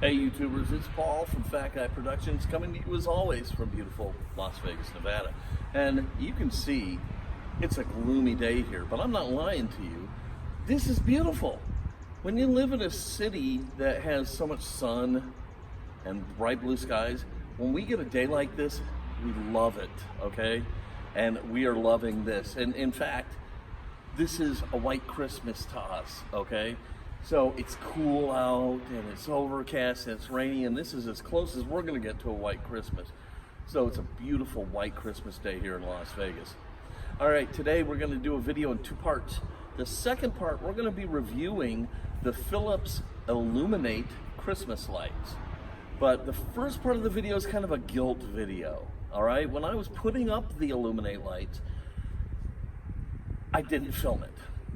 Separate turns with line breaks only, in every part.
Hey YouTubers, it's Paul from Fat Guy Productions coming to you as always from beautiful Las Vegas, Nevada. And you can see it's a gloomy day here, but I'm not lying to you. This is beautiful. When you live in a city that has so much sun and bright blue skies, when we get a day like this, we love it, okay? And we are loving this. And in fact, this is a white Christmas to us, okay? So it's cool out and it's overcast and it's rainy, and this is as close as we're gonna get to a white Christmas. So it's a beautiful white Christmas day here in Las Vegas. All right, today we're gonna do a video in two parts. The second part, we're gonna be reviewing the Phillips Illuminate Christmas lights. But the first part of the video is kind of a guilt video, all right? When I was putting up the Illuminate lights, I didn't film it.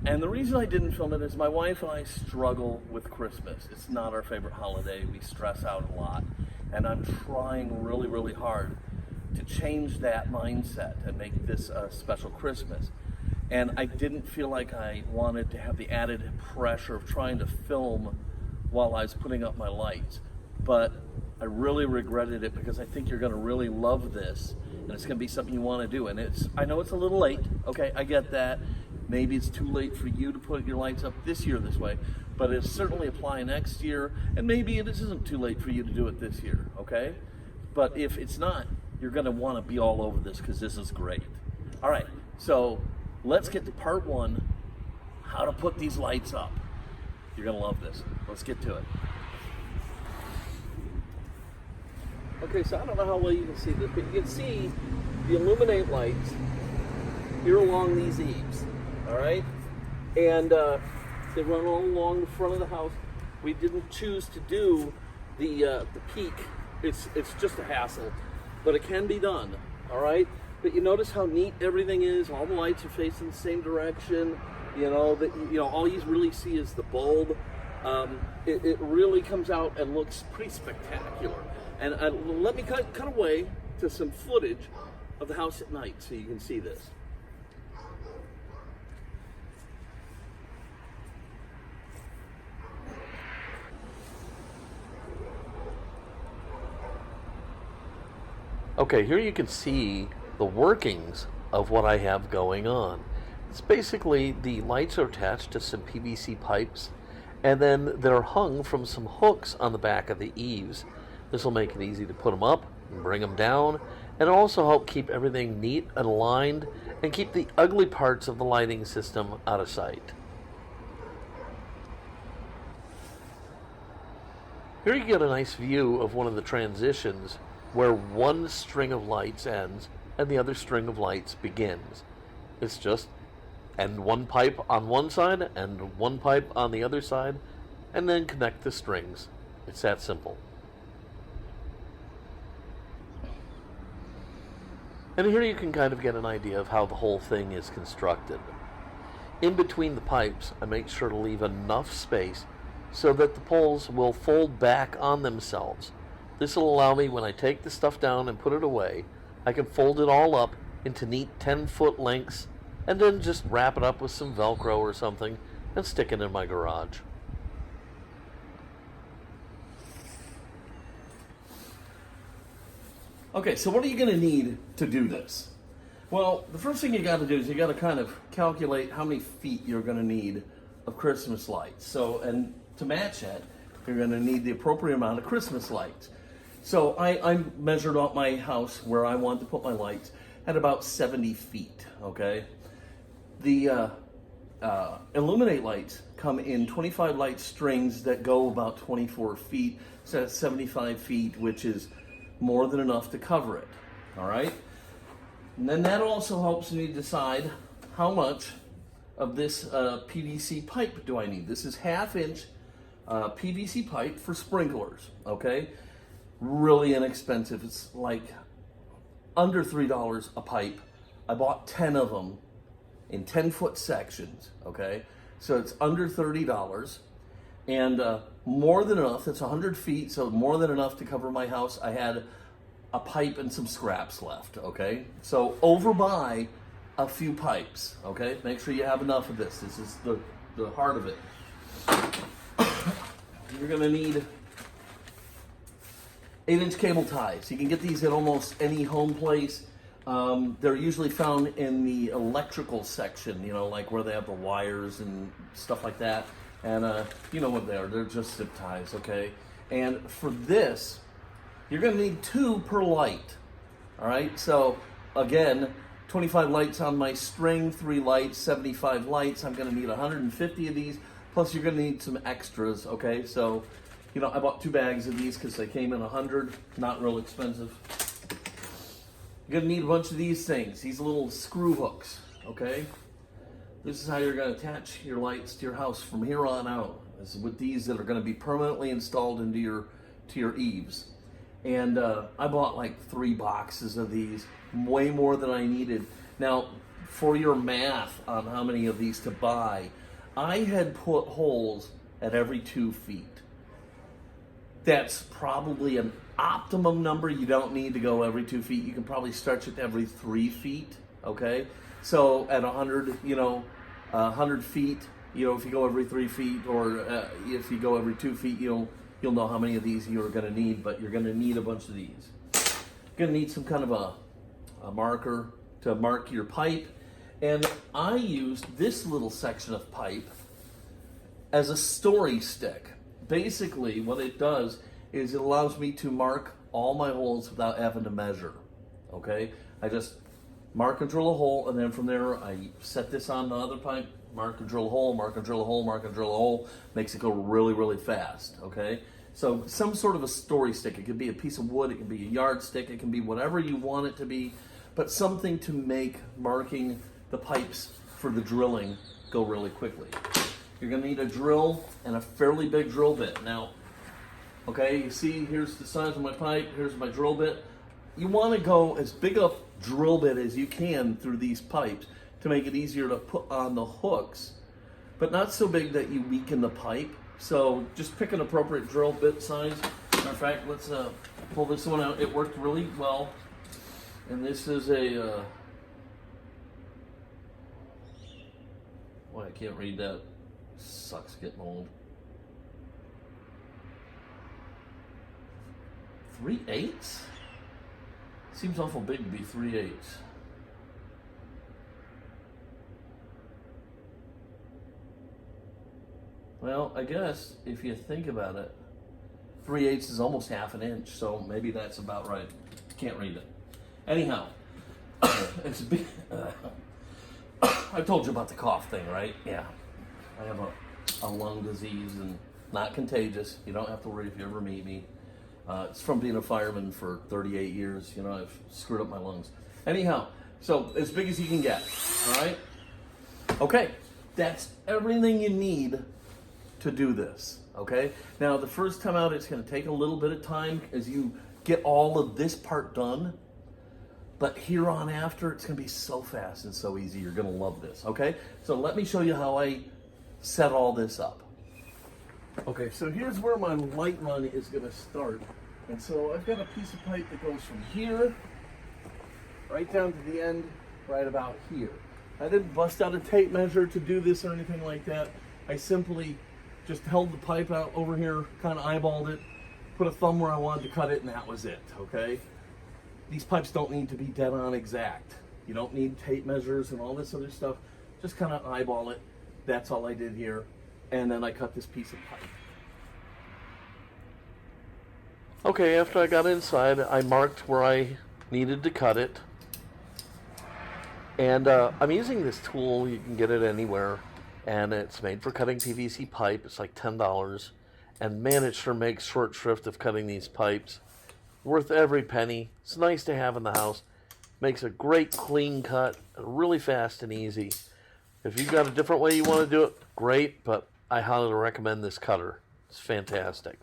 And the reason I didn't film it is my wife and I struggle with Christmas. It's not our favorite holiday. We stress out a lot. And I'm trying really, really hard to change that mindset and make this a special Christmas. And I didn't feel like I wanted to have the added pressure of trying to film while I was putting up my lights. But I really regretted it because I think you're gonna really love this and it's gonna be something you wanna do. And I know it's a little late, okay, I get that. Maybe it's too late for you to put your lights up this year this way, but it'll certainly apply next year, and maybe it isn't too late for you to do it this year, okay? But if it's not, you're gonna wanna be all over this because this is great. All right, so let's get to part one, how to put these lights up. You're gonna love this. Let's get to it. Okay, so I don't know how well you can see this, but you can see the Illuminate lights here along these eaves. All right, and they run all along the front of the house. We didn't choose to do the peak. It's just a hassle, but it can be done. All right, but you notice how neat everything is. All the lights are facing the same direction. You know all you really see is the bulb. It really comes out and looks pretty spectacular. And let me cut away to some footage of the house at night so you can see this. Okay, here you can see the workings of what I have going on. It's basically the lights are attached to some PVC pipes, and then they're hung from some hooks on the back of the eaves. This will make it easy to put them up and bring them down, and also help keep everything neat and aligned and keep the ugly parts of the lighting system out of sight. Here you get a nice view of one of the transitions where one string of lights ends and the other string of lights begins. It's just end one pipe on one side and one pipe on the other side, and then connect the strings. It's that simple. And here you can kind of get an idea of how the whole thing is constructed. In between the pipes, I make sure to leave enough space so that the poles will fold back on themselves. This will allow me, when I take the stuff down and put it away, I can fold it all up into neat 10-foot lengths and then just wrap it up with some Velcro or something and stick it in my garage. Okay, so what are you going to need to do this? Well, the first thing you got to do is you got to kind of calculate how many feet you're going to need of Christmas lights. So, and to match that, you're going to need the appropriate amount of Christmas lights. So I measured out my house where I want to put my lights at about 70 feet, okay? The Illuminate lights come in 25 light strings that go about 24 feet, so that's 75 feet, which is more than enough to cover it, all right? And then that also helps me decide how much of this PVC pipe do I need. This is 1/2 inch PVC pipe for sprinklers, okay? Really inexpensive. It's like under $3 a pipe. I bought 10 of them in 10-foot sections, okay? So it's under $30 and more than enough. It's 100 feet, so more than enough to cover my house. I had a pipe and some scraps left, okay? So overbuy a few pipes, okay? Make sure you have enough of this. This is the heart of it. You're gonna need 8-inch cable ties. You can get these at almost any home place. They're usually found in the electrical section, you know, like where they have the wires and stuff like that. And you know what they are. They're just zip ties, okay? And for this, you're going to need 2 per light. All right? So, again, 25 lights on my string, 3 lights, 75 lights. I'm going to need 150 of these. Plus, you're going to need some extras, okay? So, you know, I bought 2 bags of these because they came in 100. Not real expensive. You're going to need a bunch of these things. These little screw hooks, okay? This is how you're going to attach your lights to your house from here on out. This is with these that are going to be permanently installed into your eaves. And I bought like 3 boxes of these, way more than I needed. Now, for your math on how many of these to buy, I had put holes at every 2 feet. That's probably an optimum number. You don't need to go every 2 feet. You can probably stretch it to every 3 feet, okay? So at 100, you know, 100 feet, you know, if you go every 3 feet, or if you go every 2 feet, you'll know how many of these you're going to need, but you're going to need a bunch of these. You're going to need some kind of a marker to mark your pipe. And I used this little section of pipe as a story stick. Basically, what it does is it allows me to mark all my holes without having to measure, okay? I just mark and drill a hole, and then from there, I set this on the other pipe, mark and drill a hole, mark and drill a hole, mark and drill a hole, makes it go really, really fast, okay? So some sort of a story stick. It could be a piece of wood, it can be a yardstick, it can be whatever you want it to be, but something to make marking the pipes for the drilling go really quickly. You're gonna need a drill and a fairly big drill bit. Now, okay, you see, here's the size of my pipe, here's my drill bit. You wanna go as big a drill bit as you can through these pipes to make it easier to put on the hooks, but not so big that you weaken the pipe. So just pick an appropriate drill bit size. Matter of fact, let's pull this one out. It worked really well. And this is a, boy, I can't read that. Sucks getting old. 3/8? Seems awful big to be 3/8. Well, I guess if you think about it, 3/8 is almost half an inch, so maybe that's about right. Can't read it. Anyhow, it's a big. I told you about the cough thing, right? Yeah. I have a lung disease and not contagious. You don't have to worry if you ever meet me. It's from being a fireman for 38 years. You know, I've screwed up my lungs. Anyhow, so as big as you can get, all right? Okay, that's everything you need to do this, okay? Now, the first time out, it's gonna take a little bit of time as you get all of this part done, but here on after, it's gonna be so fast and so easy. You're gonna love this, okay? So let me show you how I set all this up. Okay, so here's where my light run is gonna start. And so I've got a piece of pipe that goes from here right down to the end, right about here. I didn't bust out a tape measure to do this or anything like that. I simply just held the pipe out over here, kind of eyeballed it, put a thumb where I wanted to cut it, and that was it, okay? These pipes don't need to be dead on exact. You don't need tape measures and all this other stuff. Just kind of eyeball it. That's all I did here. And then I cut this piece of pipe. Okay, after I got inside, I marked where I needed to cut it. And I'm using this tool. You can get it anywhere. And it's made for cutting PVC pipe. It's like $10. And man, it sure makes short shrift of cutting these pipes. Worth every penny. It's nice to have in the house. Makes a great clean cut. Really fast and easy. If you've got a different way you want to do it, great. But I highly recommend this cutter. It's fantastic.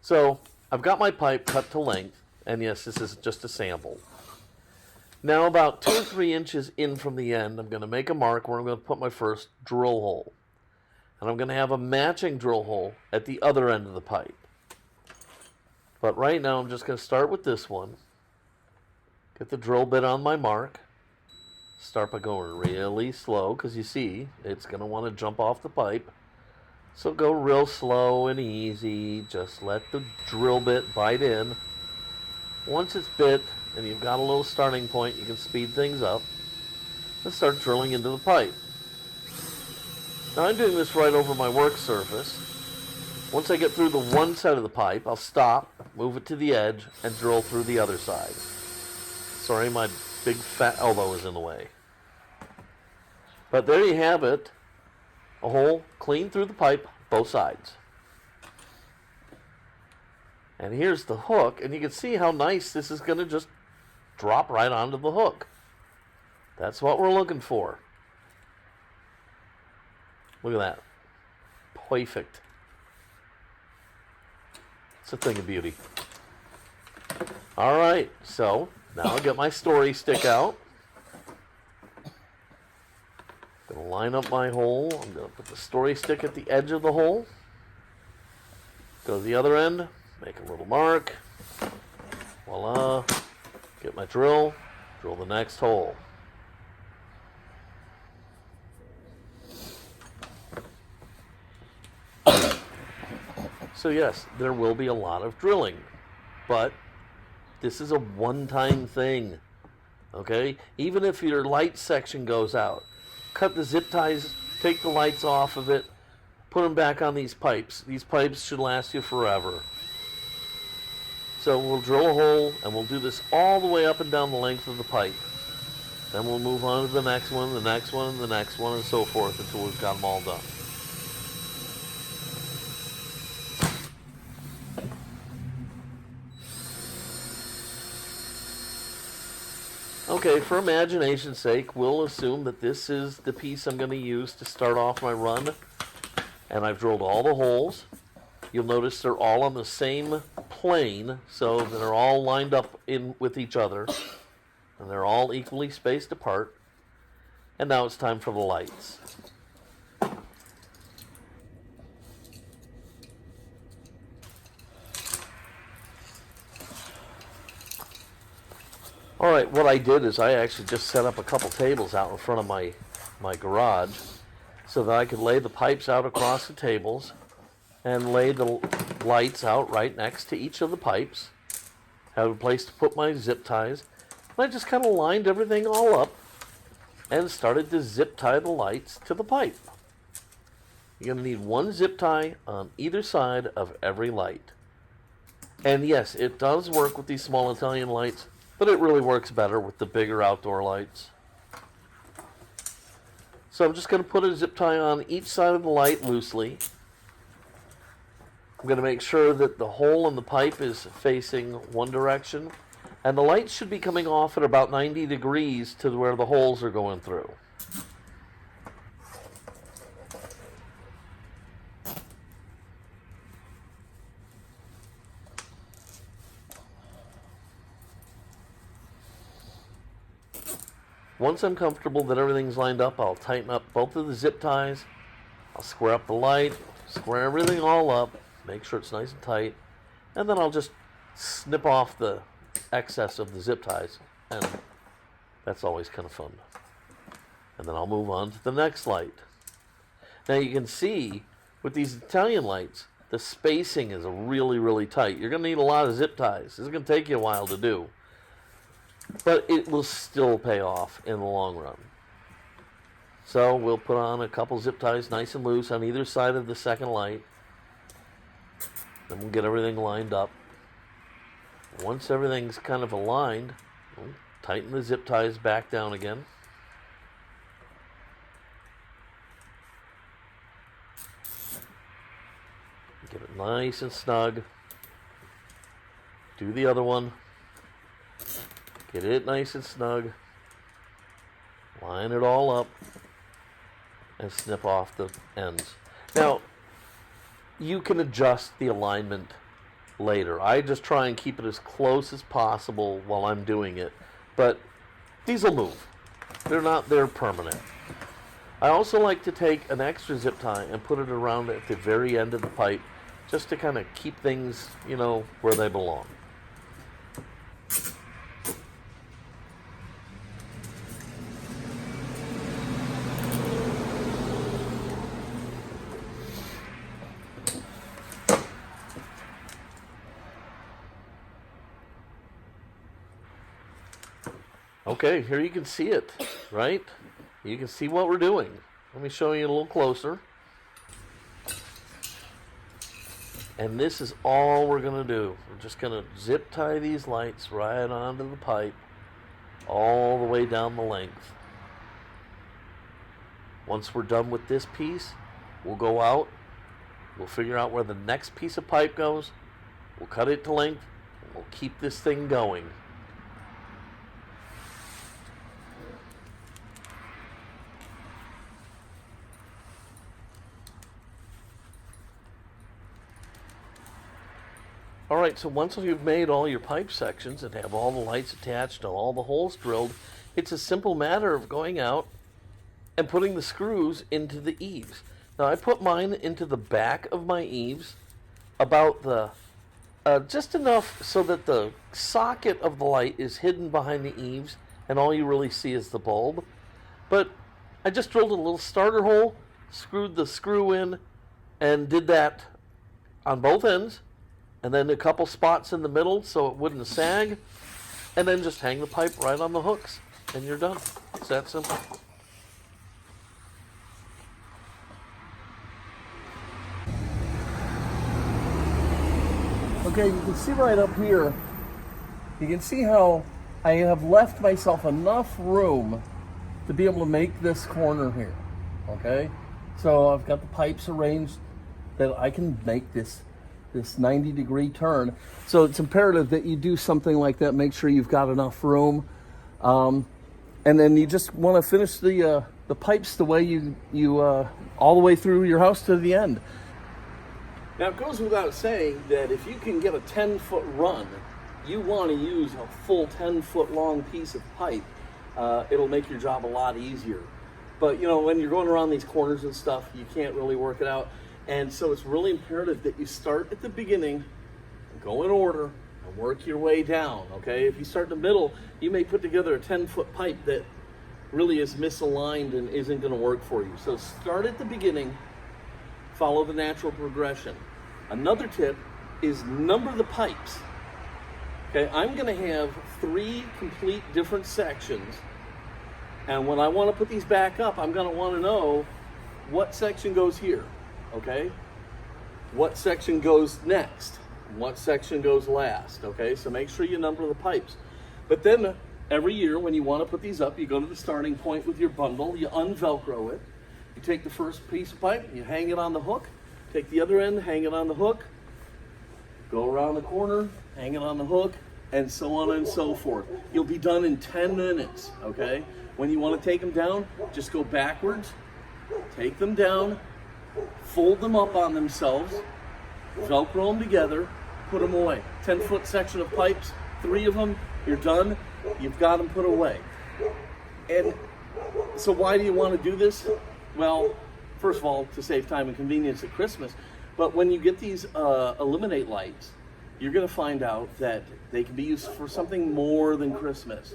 So I've got my pipe cut to length. And yes, this is just a sample. Now about 2 or 3 inches in from the end, I'm going to make a mark where I'm going to put my first drill hole. And I'm going to have a matching drill hole at the other end of the pipe. But right now I'm just going to start with this one. Get the drill bit on my mark. Start by going really slow because you see it's going to want to jump off the pipe. So go real slow and easy. Just let the drill bit bite in.
Once it's bit and you've got a little starting point, you can speed things up and start drilling into the pipe. Now I'm doing this right over my work surface. Once I get through the one side of the pipe, I'll stop, move it to the edge, and drill through the other side. Sorry, my big fat elbow is in the way. But there you have it. A hole clean through the pipe, both sides. And here's the hook, and you can see how nice this is going to just drop right onto the hook. That's what we're looking for. Look at that. Perfect. It's a thing of beauty. All right, so now I'll get my story stick out. I'm going to line up my hole. I'm going to put the story stick at the edge of the hole. Go to the other end. Make a little mark. Voila. Get my drill. Drill the next hole. So yes, there will be a lot of drilling, but this is a one-time thing, okay? Even if your light section goes out, cut the zip ties, take the lights off of it, put them back on these pipes. These pipes should last you forever. So we'll drill a hole, and we'll do this all the way up and down the length of the pipe. Then we'll move on to the next one, the next one, the next one, and so forth until we've got them all done. Okay, for imagination's sake, we'll assume that this is the piece I'm going to use to start off my run. And I've drilled all the holes. You'll notice they're all on the same plane, so they're all lined up in with each other. And they're all equally spaced apart. And now it's time for the lights. All right, what I did is I actually just set up a couple tables out in front of my garage so that I could lay the pipes out across the tables and lay the lights out right next to each of the pipes. Have a place to put my zip ties. And I just kind of lined everything all up and started to zip tie the lights to the pipe. You're going to need one zip tie on either side of every light. And yes, it does work with these small Italian lights, but it really works better with the bigger outdoor lights. So I'm just going to put a zip tie on each side of the light loosely. I'm going to make sure that the hole in the pipe is facing one direction, and the light should be coming off at about 90 degrees to where the holes are going through. Once I'm comfortable that everything's lined up, I'll tighten up both of the zip ties. I'll square up the light, square everything all up, make sure it's nice and tight, and then I'll just snip off the excess of the zip ties, and that's always kind of fun. And then I'll move on to the next light. Now you can see with these Italian lights, the spacing is really, really tight. You're going to need a lot of zip ties. This is going to take you a while to do. But it will still pay off in the long run. So we'll put on a couple zip ties nice and loose on either side of the second light. Then we'll get everything lined up. Once everything's kind of aligned, we'll tighten the zip ties back down again. Get it nice and snug. Do the other one. Get it nice and snug. Line it all up. And snip off the ends. Now, you can adjust the alignment later. I just try and keep it as close as possible while I'm doing it. But these will move. They're permanent. I also like to take an extra zip tie and put it around at the very end of the pipe just to kind of keep things, where they belong. Okay, here you can see it, right? You can see what we're doing. Let me show you a little closer. And this is all we're going to do. We're just going to zip tie these lights right onto the pipe all the way down the length. Once we're done with this piece, we'll go out, we'll figure out where the next piece of pipe goes, we'll cut it to length, and we'll keep this thing going. Alright, so once you've made all your pipe sections and have all the lights attached and all the holes drilled, it's a simple matter of going out and putting the screws into the eaves. Now I put mine into the back of my eaves, about the just enough so that the socket of the light is hidden behind the eaves and all you really see is the bulb. But I just drilled a little starter hole, screwed the screw in, and did that on both ends, and then a couple spots in the middle so it wouldn't sag, and then just hang the pipe right on the hooks and you're done. It's that simple.
Okay, you can see right up here, you can see how I have left myself enough room to be able to make this corner here, okay? So I've got the pipes arranged that I can make this 90-degree turn. So it's imperative that you do something like that, make sure you've got enough room. And then you just want to finish the pipes the way you all the way through your house to the end. Now, it goes without saying that if you can get a 10-foot run, you want to use a full 10-foot long piece of pipe. It'll make your job a lot easier. But, you know, when you're going around these corners and stuff, you can't really work it out. And so it's really imperative that you start at the beginning, go in order, and work your way down, okay? If you start in the middle, you may put together a 10-foot pipe that really is misaligned and isn't going to work for you. So start at the beginning, follow the natural progression. Another tip is number the pipes. Okay, I'm going to have 3 complete different sections, and when I want to put these back up, I'm going to want to know what section goes here, okay? What section goes next? What section goes last, okay? So make sure you number the pipes. But then every year when you want to put these up, you go to the starting point with your bundle, you unvelcro it, you take the first piece of pipe, you hang it on the hook, take the other end, hang it on the hook, go around the corner, hang it on the hook, and so on and so forth. You'll be done in 10 minutes, okay? When you want to take them down, just go backwards, take them down, fold them up on themselves, Velcro them together, put them away. 10-foot section of pipes, 3 of them, you're done, you've got them put away. And so why do you want to do this? Well, first of all, to save time and convenience at Christmas, but when you get these Illuminate lights, you're going to find out that they can be used for something more than Christmas.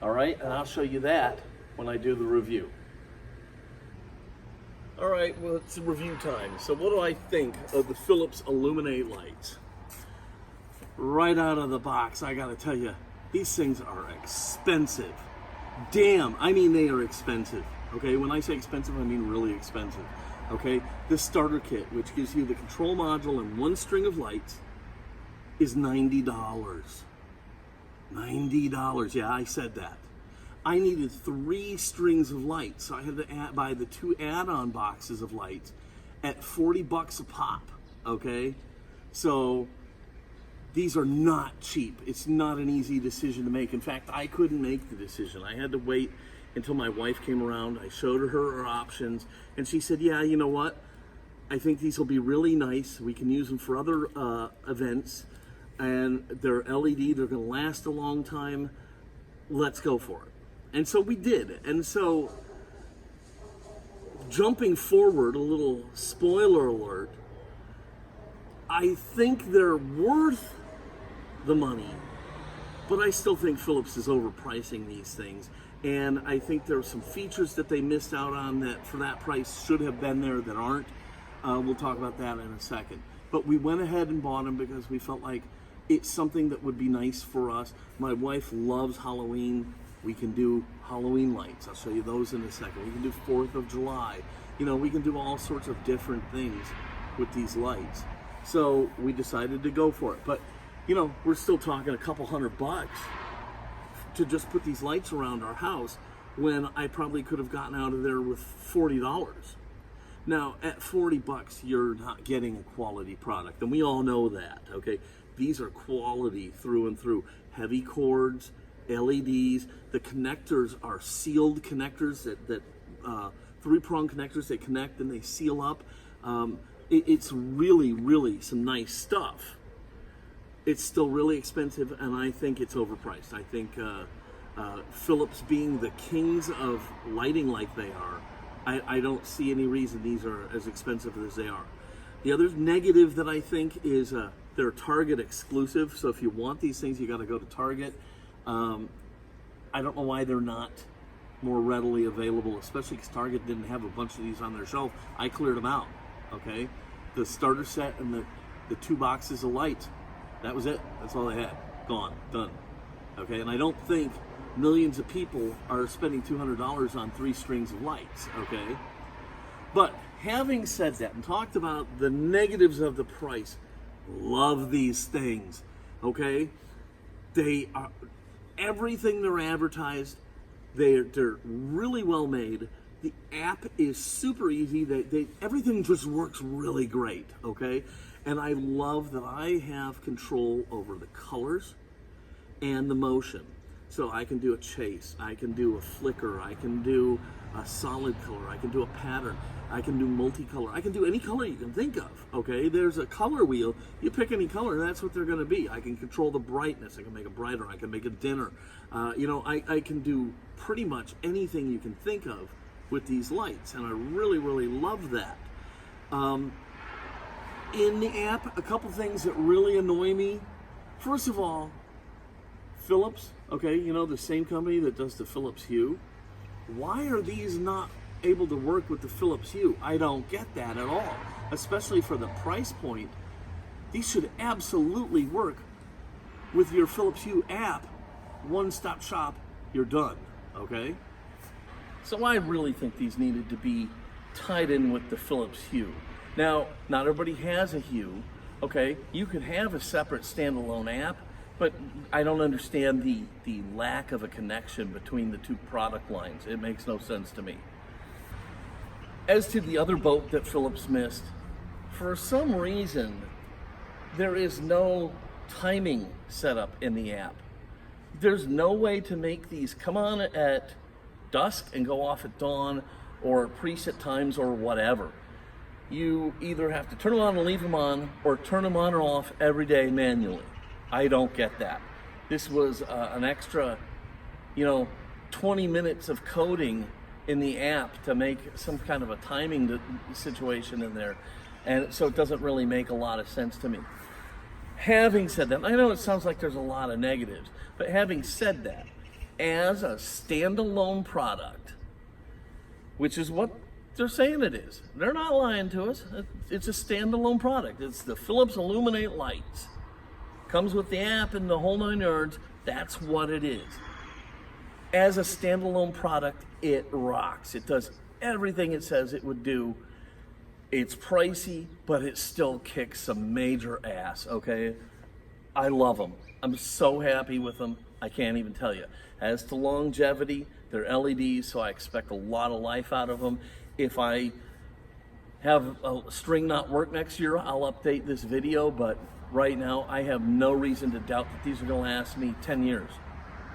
All right, and I'll show you that when I do the review. All right, well, it's review time. So what do I think of the Phillips Illuminate lights? Right out of the box, I got to tell you, these things are expensive. Damn, I mean they are expensive. Okay, when I say expensive, I mean really expensive. Okay, this starter kit, which gives you the control module and 1 string of lights, is $90. $90, yeah, I said that. I needed 3 strings of lights, so I had to buy the 2 add-on boxes of lights at $40 a pop, okay? So these are not cheap. It's not an easy decision to make. In fact, I couldn't make the decision. I had to wait until my wife came around. I showed her options, and she said, yeah, you know what? I think these will be really nice. We can use them for other events, and they're LED. They're going to last a long time. Let's go for it. And so we did. And so, jumping forward, a little spoiler alert, I think they're worth the money, but I still think Phillips is overpricing these things. And I think there are some features that they missed out on that for that price should have been there that aren't. We'll talk about that in a second. But we went ahead and bought them because we felt like it's something that would be nice for us. My wife loves Halloween. We can do Halloween lights. I'll show you those in a second. We can do 4th of July. You know, we can do all sorts of different things with these lights. So we decided to go for it. But, you know, we're still talking a couple $100 to just put these lights around our house when I probably could have gotten out of there with $40. Now, at $40, you're not getting a quality product, and we all know that, okay? These are quality through and through. Heavy cords, LEDs. The connectors are sealed connectors that 3-prong connectors. They connect and they seal up. It's really, really some nice stuff. It's still really expensive, and I think it's overpriced. I think Phillips, being the kings of lighting like they are, I don't see any reason these are as expensive as they are. The other negative that I think is they're Target exclusive. So if you want these things, you got to go to Target. I don't know why they're not more readily available, especially because Target didn't have a bunch of these on their shelf. I cleared them out, okay? The starter set and the 2 boxes of lights, that was it. That's all they had. Gone, done, okay? And I don't think millions of people are spending $200 on 3 strings of lights, okay? But having said that and talked about the negatives of the price, love these things, okay? They are, everything they're advertised, they're really well made. The app is super easy. Everything just works really great, okay? And I love that I have control over the colors and the motion. So I can do a chase, I can do a flicker, I can do a solid color, I can do a pattern, I can do multicolor, I can do any color you can think of, okay? There's a color wheel, you pick any color, that's what they're gonna be. I can control the brightness, I can make it brighter, I can make it dimmer. You know, I can do pretty much anything you can think of with these lights, and I really, really love that. In the app, a couple things that really annoy me. First of all, Phillips, okay, you know, the same company that does the Phillips Hue. Why are these not able to work with the Phillips Hue? I don't get that at all, especially for the price point. These should absolutely work with your Phillips Hue app. One-stop shop, you're done, okay? So I really think these needed to be tied in with the Phillips Hue. Now, not everybody has a Hue, okay? You could have a separate standalone app, but I don't understand the lack of a connection between the 2 product lines. It makes no sense to me. As to the other boat that Phillips missed, for some reason, there is no timing set up in the app. There's no way to make these come on at dusk and go off at dawn, or preset times, or whatever. You either have to turn them on and leave them on, or turn them on or off every day manually. I don't get that. This was an extra, 20 minutes of coding in the app to make some kind of a timing situation in there. And so it doesn't really make a lot of sense to me. Having said that, I know it sounds like there's a lot of negatives, but having said that, as a standalone product, which is what they're saying it is, they're not lying to us. It's a standalone product. It's the Phillips Illuminate Lights. Comes with the app and the whole 9 yards. That's what it is. As a standalone product, it rocks. It does everything it says it would do. It's pricey, but it still kicks some major ass, okay? I love them. I'm so happy with them. I can't even tell you. As to longevity, they're LEDs, so I expect a lot of life out of them. If I have a string not work next year, I'll update this video, but right now I have no reason to doubt that these are gonna last me 10 years,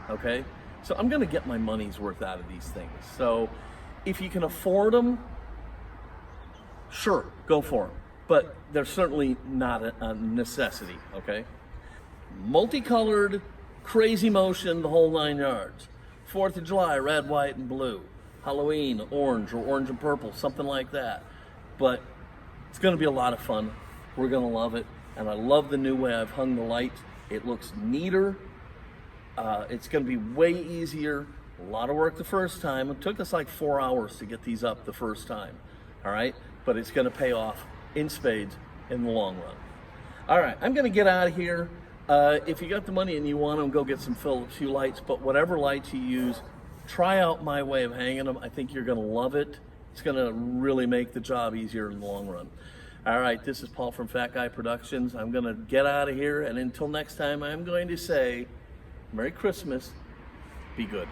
okay? So I'm gonna get my money's worth out of these things. So if you can afford them, sure, go for them. But they're certainly not a necessity, okay? Multicolored, crazy motion, the whole 9 yards. 4th of July, red, white, and blue. Halloween, orange, or orange and purple, something like that. But it's gonna be a lot of fun. We're gonna love it. And I love the new way I've hung the lights. It looks neater. It's gonna be way easier. A lot of work the first time. It took us like 4 hours to get these up the first time, all right? But it's gonna pay off in spades in the long run. All right, I'm gonna get out of here. If you got the money and you want them, go get some Phillips Hue lights. But whatever lights you use, try out my way of hanging them. I think you're going to love it. It's going to really make the job easier in the long run. All right, this is Paul from Fat Guy Productions. I'm going to get out of here, and until next time, I'm going to say Merry Christmas. Be good.